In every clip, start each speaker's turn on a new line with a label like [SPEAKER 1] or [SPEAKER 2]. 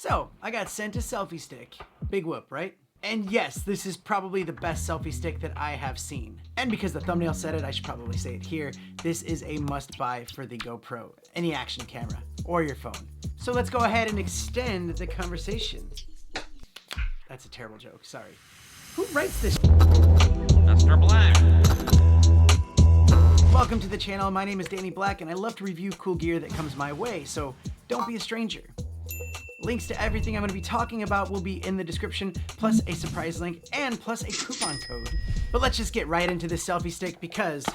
[SPEAKER 1] So, I got sent a selfie stick. Big whoop, right? And yes, this is probably the best selfie stick that I have seen. And because the thumbnail said it, I should probably say it here. This is a must buy for the GoPro, any action camera, or your phone. So let's go ahead and extend the conversation. That's a terrible joke, sorry. Who writes this?
[SPEAKER 2] Mr. Black.
[SPEAKER 1] Welcome to the channel, my name is Danny Black and I love to review cool gear that comes my way, so don't be a stranger. Links to everything I'm going to be talking about will be in the description, plus a surprise link, and plus a coupon code. But let's just get right into this selfie stick because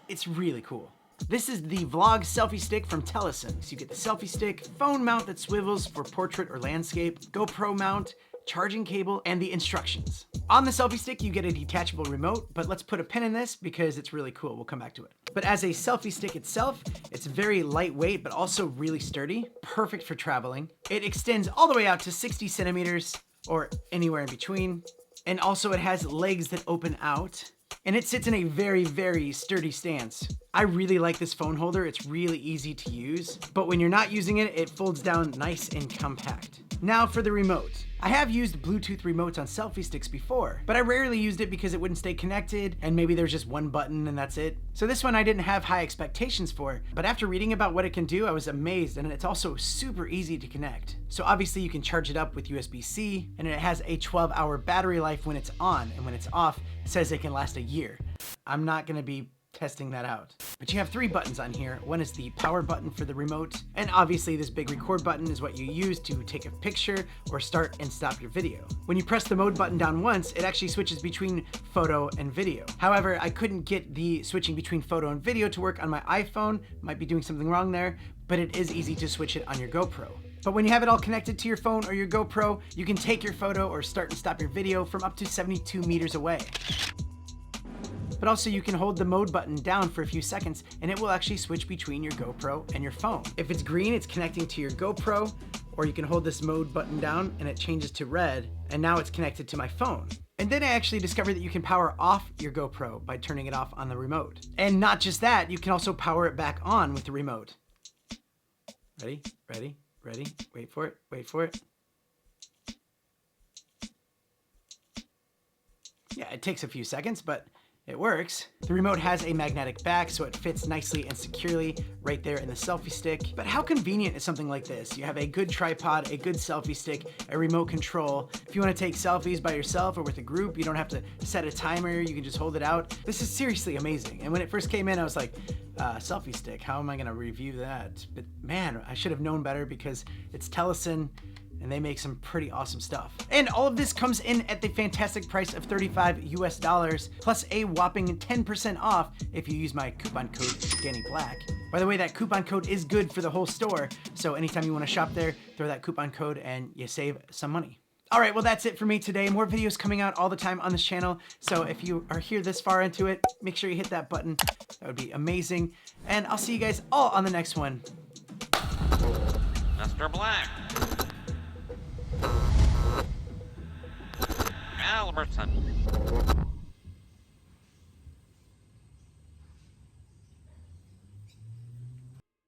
[SPEAKER 1] it's really cool. This is the Vlog selfie stick from Telesin. So you get the selfie stick, phone mount that swivels for portrait or landscape, GoPro mount, charging cable, and the instructions. On the selfie stick, you get a detachable remote, but let's put a pin in this because it's really cool. We'll come back to it. But as a selfie stick itself, it's very lightweight, but also really sturdy, perfect for traveling. It extends all the way out to 60 centimeters or anywhere in between. And also it has legs that open out. And it sits in a very, very sturdy stance. I really like this phone holder. It's really easy to use, but when you're not using it, it folds down nice and compact. Now for the remote. I have used Bluetooth remotes on selfie sticks before, but I rarely used it because it wouldn't stay connected and maybe there's just one button and that's it. So this one I didn't have high expectations for, but after reading about what it can do, I was amazed, and it's also super easy to connect. So obviously you can charge it up with USB-C, and it has a 12-hour battery life when it's on, and when it's off, it says it can last a year. I'm not gonna be testing that out. But you have 3 buttons on here. One is the power button for the remote, and obviously this big record button is what you use to take a picture or start and stop your video. When you press the mode button down once, it actually switches between photo and video. However, I couldn't get the switching between photo and video to work on my iPhone. Might be doing something wrong there, but it is easy to switch it on your GoPro. But when you have it all connected to your phone or your GoPro, you can take your photo or start and stop your video from up to 72 meters away. But also you can hold the mode button down for a few seconds and it will actually switch between your GoPro and your phone. If it's green, it's connecting to your GoPro, or you can hold this mode button down and it changes to red, and now it's connected to my phone. And then I actually discovered that you can power off your GoPro by turning it off on the remote. And not just that, you can also power it back on with the remote. Ready, ready, ready, wait for it, wait for it. Yeah, it takes a few seconds, but it works. The remote has a magnetic back, so it fits nicely and securely right there in the selfie stick. But how convenient is something like this? You have a good tripod, a good selfie stick, a remote control. If you want to take selfies by yourself or with a group, you don't have to set a timer, you can just hold it out. This is seriously amazing. And when it first came in, I was like, selfie stick, how am I gonna review that? But man, I should have known better because it's Telesin, and they make some pretty awesome stuff. And all of this comes in at the fantastic price of $35 US, plus a whopping 10% off if you use my coupon code Danny Black. By the way, that coupon code is good for the whole store, so anytime you want to shop there, throw that coupon code and you save some money. All right, well that's it for me today. More videos coming out all the time on this channel, so if you are here this far into it, make sure you hit that button. That would be amazing. And I'll see you guys all on the next one.
[SPEAKER 2] Mr. Black. Albertson.